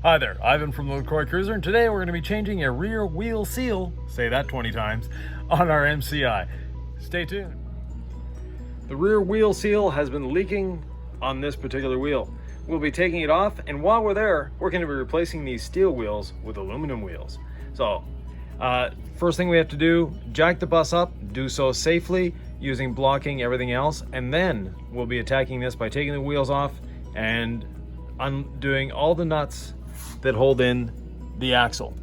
Hi there, Ivan from the Lacroix Cruiser, and today we're going to be changing a rear wheel seal, say that 20 times, on our MCI. Stay tuned. The rear wheel seal has been leaking on this particular wheel. We'll be taking it off, and while we're there, we're going to be replacing these steel wheels with aluminum wheels. So, first thing we have to do, jack the bus up, do so safely, using blocking everything else, and then we'll be attacking this by taking the wheels off and undoing all the nuts that hold in the axle.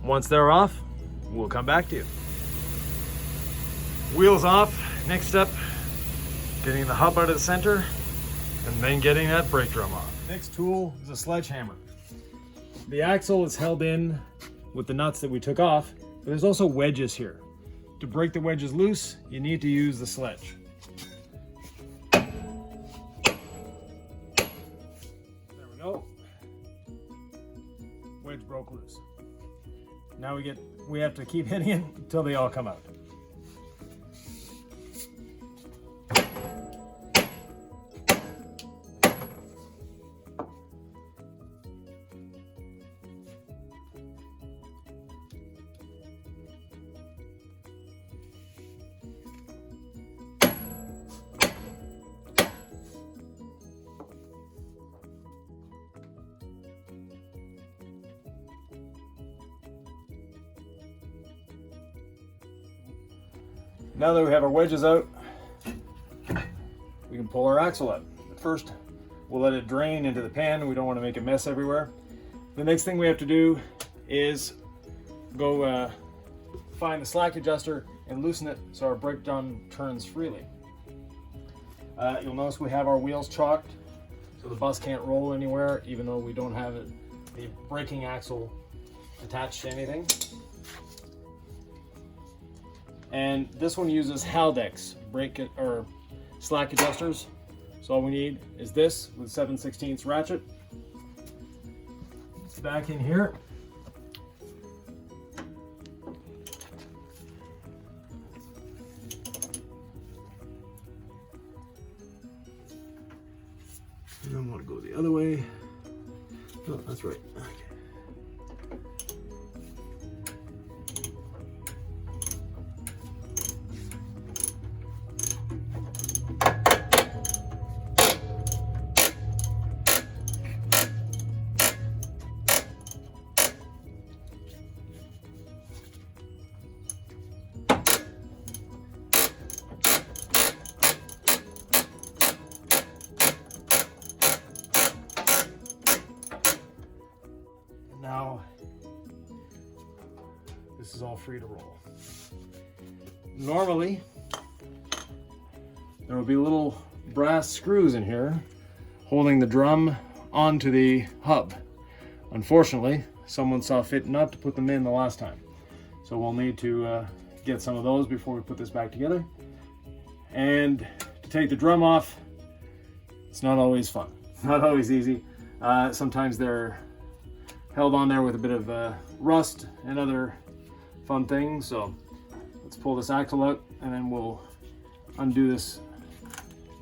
Once they're off, we'll come back to you. Wheels off. Next step, getting the hub out of the center and then getting that brake drum off. Next tool is a sledgehammer. The axle is held in with the nuts that we took off, but there's also wedges here. To break the wedges loose, you need to use the sledge. There we go. Wedge broke loose. Now we have to keep hitting it until they all come out. Now that we have our wedges out, we can pull our axle out. But first, we'll let it drain into the pan. We don't want to make a mess everywhere. The next thing we have to do is go find the slack adjuster and loosen it so our brake drum turns freely. You'll notice we have our wheels chalked so the bus can't roll anywhere, even though we don't have the braking axle attached to anything. And this one uses Haldex slack adjusters. So all we need is this with 7/16 ratchet. It's back in here. I don't want to go the other way. Oh, that's right. Okay. Now, this is all free to roll. Normally, there will be little brass screws in here holding the drum onto the hub. Unfortunately, someone saw fit not to put them in the last time. So we'll need to get some of those before we put this back together. And to take the drum off, it's not always fun. Not always easy. Sometimes they're held on there with a bit of rust and other fun things. So let's pull this axle out and then we'll undo this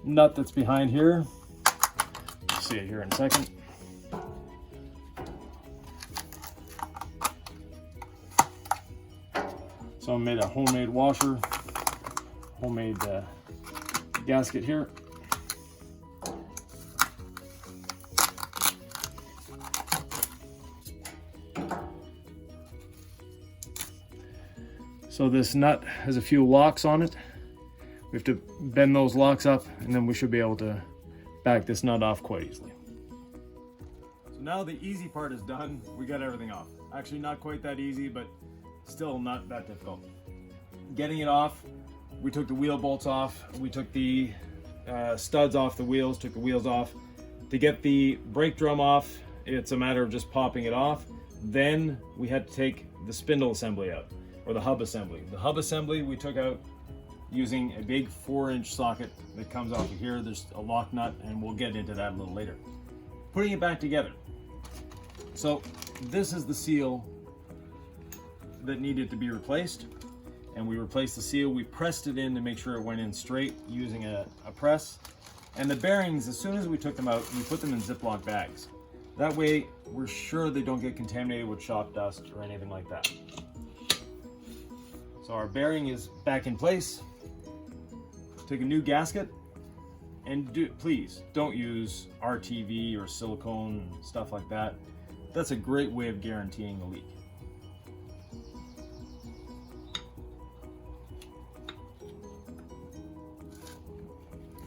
nut that's behind here. You'll see it here in a second. So I made a homemade washer, homemade gasket here. So this nut has a few locks on it. We have to bend those locks up and then we should be able to back this nut off quite easily. So now the easy part is done. We got everything off. Actually not quite that easy, but still not that difficult. Getting it off, we took the wheel bolts off. We took the studs off the wheels, took the wheels off. To get the brake drum off, it's a matter of just popping it off. Then we had to take the spindle assembly out, or the hub assembly. The hub assembly we took out using a big 4-inch socket that comes off of here. There's a lock nut and we'll get into that a little later. Putting it back together. So this is the seal that needed to be replaced, and we replaced the seal. We pressed it in to make sure it went in straight using a press. And the bearings, as soon as we took them out, we put them in Ziploc bags. That way, we're sure they don't get contaminated with shop dust or anything like that. So our bearing is back in place. Take a new gasket, and please don't use RTV or silicone, stuff like that. That's a great way of guaranteeing a leak.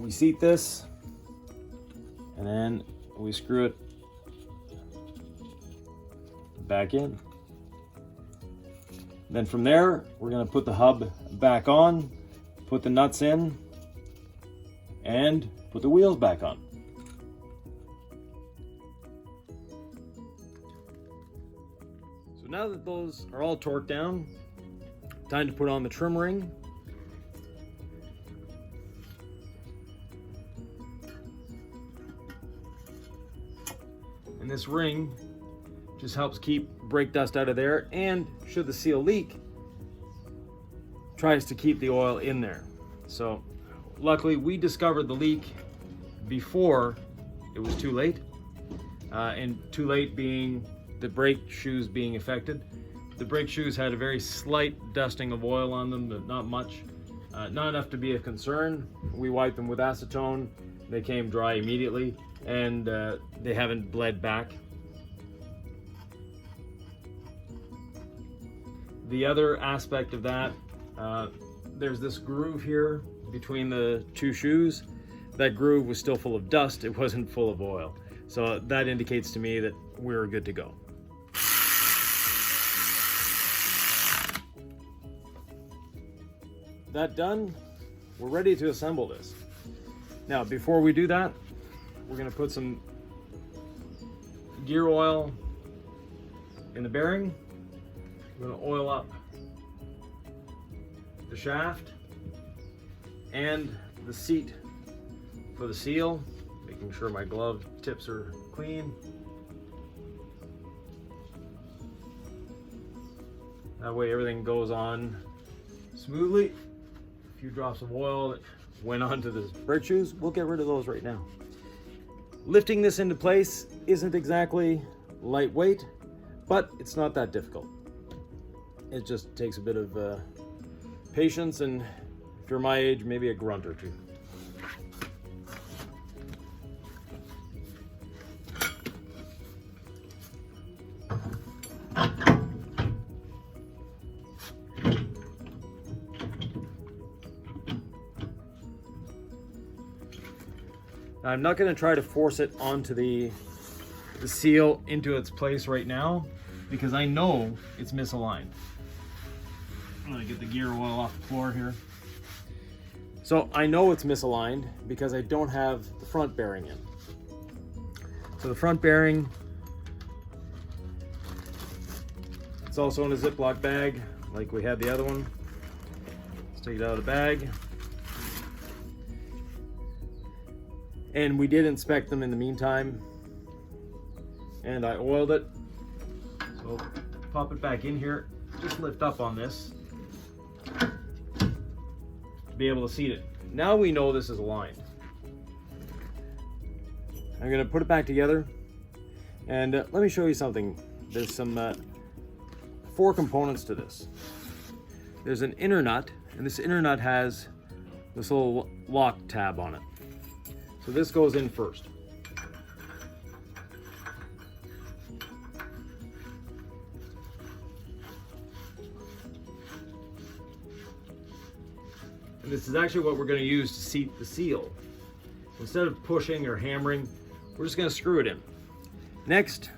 We seat this, and then we screw it back in. Then from there, we're going to put the hub back on, put the nuts in, and put the wheels back on. So now that those are all torqued down, time to put on the trim ring. And this ring just helps keep brake dust out of there, and should the seal leak, tries to keep the oil in there. So luckily we discovered the leak before it was too late, and too late being the brake shoes being affected. The brake shoes had a very slight dusting of oil on them, but not much, not enough to be a concern. We wiped them with acetone, they came dry immediately, and they haven't bled back. The other aspect of that, there's this groove here between the two shoes. That groove was still full of dust, it wasn't full of oil. So that indicates to me that we're good to go. That done, we're ready to assemble this. Now, before we do that, we're gonna put some gear oil in the bearing. We're gonna oil up the shaft and the seat for the seal, making sure my glove tips are clean. That way everything goes on smoothly. A few drops of oil that went onto the brake shoes, we'll get rid of those right now. Lifting this into place isn't exactly lightweight, but it's not that difficult. It just takes a bit of patience, and if you're my age, maybe a grunt or two. Now, I'm not going to try to force it onto the seal into its place right now, because I know it's misaligned. I'm going to get the gear oil off the floor here. So I know it's misaligned because I don't have the front bearing in. So the front bearing, it's also in a Ziploc bag like we had the other one. Let's take it out of the bag. And we did inspect them in the meantime, and I oiled it. So pop it back in here, just lift up on this to be able to seat it. Now we know this is aligned. I'm going to put it back together, and let me show you something. There's some 4 components to this. There's an inner nut, and this inner nut has this little lock tab on it. So this goes in first. And this is actually what we're going to use to seat the seal. Instead of pushing or hammering, we're just going to screw it in. Next,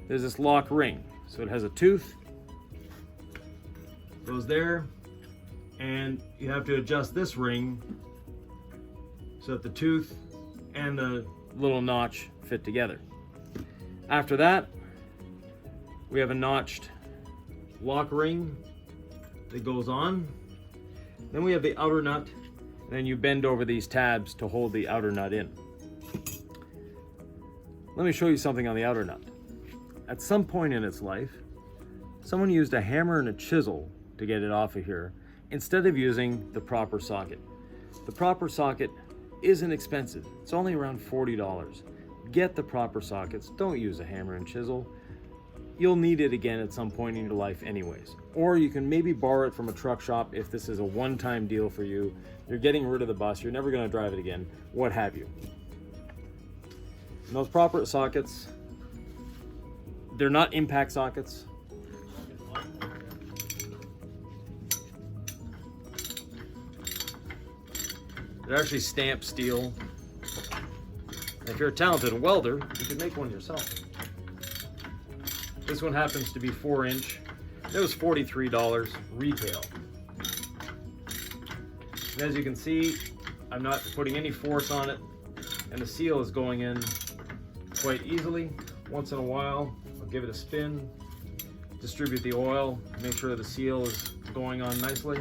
there's this lock ring. So it has a tooth, goes there, and you have to adjust this ring so that the tooth and the little notch fit together. After that, we have a notched lock ring that goes on. Then we have the outer nut, and then you bend over these tabs to hold the outer nut in. Let me show you something on the outer nut. At some point in its life, someone used a hammer and a chisel to get it off of here instead of using the proper socket. The proper socket isn't expensive. It's only around $40. get the proper sockets. Don't use a hammer and chisel. You'll need it again at some point in your life anyways. Or you can maybe borrow it from a truck shop if this is a one-time deal for you. You're getting rid of the bus, you're never gonna drive it again, what have you. And those proper sockets, they're not impact sockets. They're actually stamped steel. And if you're a talented welder, you can make one yourself. This one happens to be 4-inch. It was $43 retail. And as you can see, I'm not putting any force on it, and the seal is going in quite easily. Once in a while, I'll give it a spin, distribute the oil, make sure the seal is going on nicely.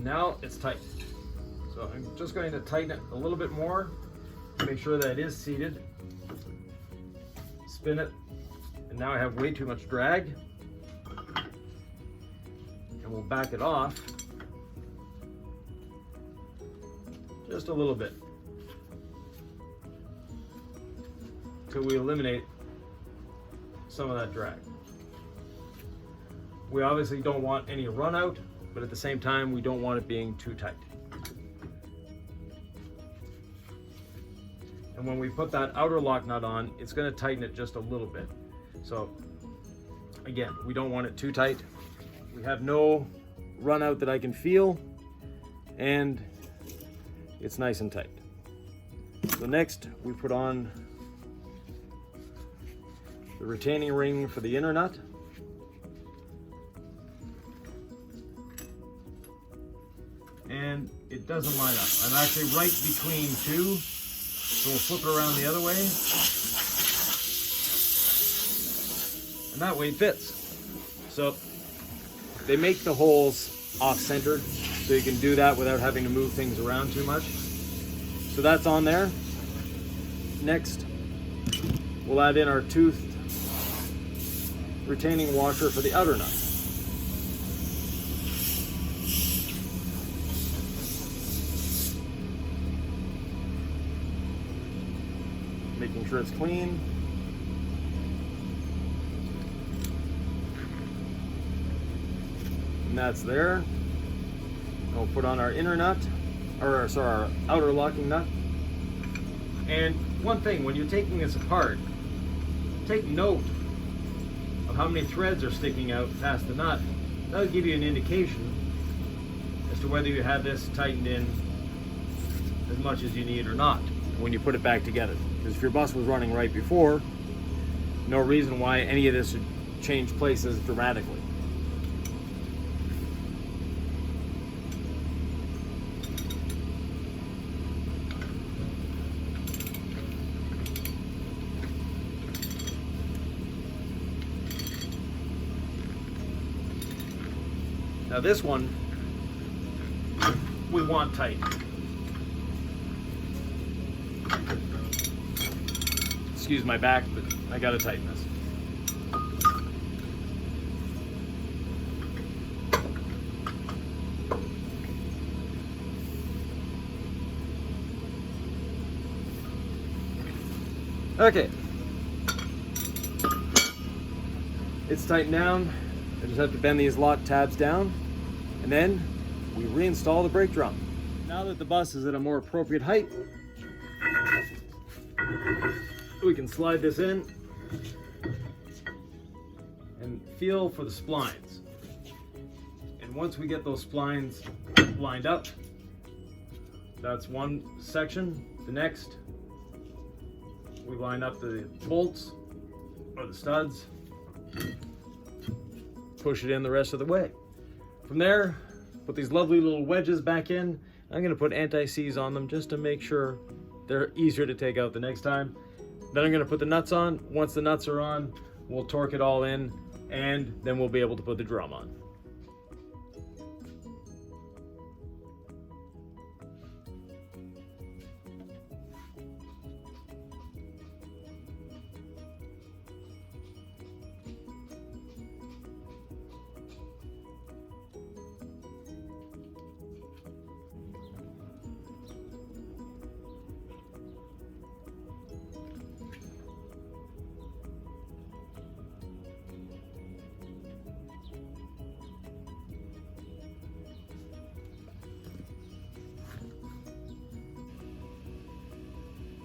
Now it's tight. So I'm just going to tighten it a little bit more to make sure that it is seated. Spin it, and now I have way too much drag. And we'll back it off just a little bit till we eliminate some of that drag. We obviously don't want any run out, but at the same time, we don't want it being too tight. And when we put that outer lock nut on, it's going to tighten it just a little bit. So again, we don't want it too tight. We have no run out that I can feel, and it's nice and tight. So next, we put on the retaining ring for the inner nut. And it doesn't line up. I'm actually right between two, so we'll flip it around the other way. And that way it fits. So they make the holes off-centered, so you can do that without having to move things around too much. So that's on there. Next, we'll add in our toothed retaining washer for the outer nut. Making sure it's clean. And that's there. And we'll put on our inner nut, or sorry, our outer locking nut. And one thing, when you're taking this apart, take note of how many threads are sticking out past the nut. That'll give you an indication as to whether you have this tightened in as much as you need or not when you put it back together. Because if your bus was running right before, no reason why any of this would change places dramatically. Now this one, we want tight. Excuse my back, but I gotta tighten this. Okay. It's tightened down. I just have to bend these lock tabs down, and then we reinstall the brake drum. Now that the bus is at a more appropriate height, we can slide this in and feel for the splines. And once we get those splines lined up, that's one section. The next, we line up the bolts or the studs, push it in the rest of the way. From there, put these lovely little wedges back in. I'm gonna put anti-seize on them just to make sure they're easier to take out the next time. Then I'm gonna put the nuts on. Once the nuts are on, we'll torque it all in, and then we'll be able to put the drum on.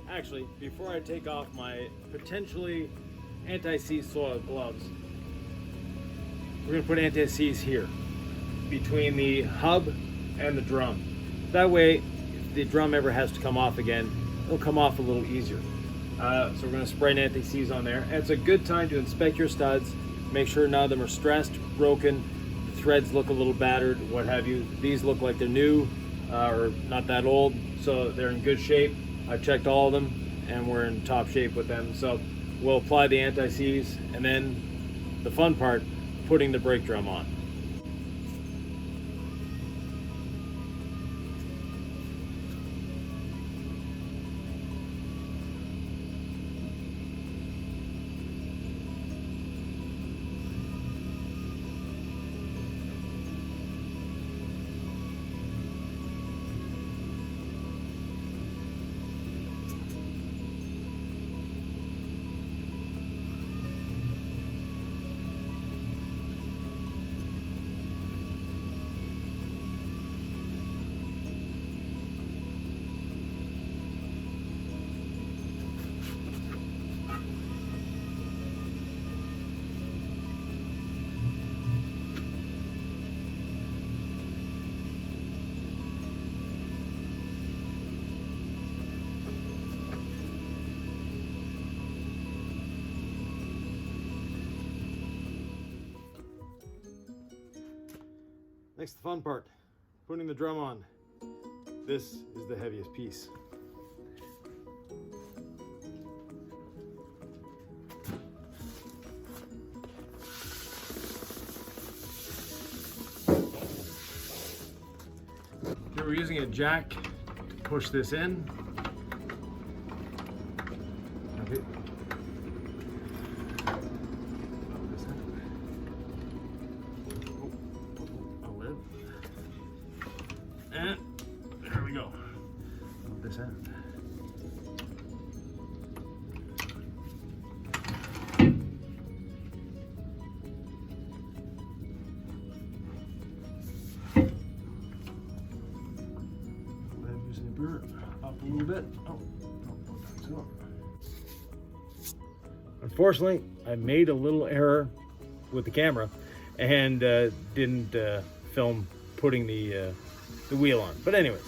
Actually, before I take off my potentially anti-seize soil gloves, we're going to put anti-seize here between the hub and the drum. That way, if the drum ever has to come off again, it'll come off a little easier. So we're going to spray an anti-seize on there. And it's a good time to inspect your studs. Make sure none of them are stressed, broken, the threads look a little battered, what have you. These look like they're new or not that old, so they're in good shape. I've checked all of them and we're in top shape with them. So we'll apply the anti-seize, and then the fun part, putting the brake drum on. Next, the fun part, putting the drum on. This is the heaviest piece. Okay, we're using a jack to push this in. Okay. And there we go. Move this end. Up a little bit. Oh, no. Unfortunately, I made a little error with the camera and didn't film putting the wheel on. But anyways,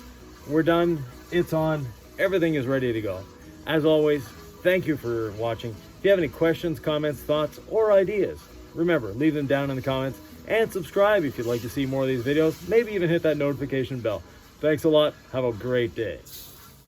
we're done. It's on. Everything is ready to go. As always, thank you for watching. If you have any questions, comments, thoughts, or ideas, remember, leave them down in the comments, and subscribe if you'd like to see more of these videos. Maybe even hit that notification bell. Thanks a lot. Have a great day.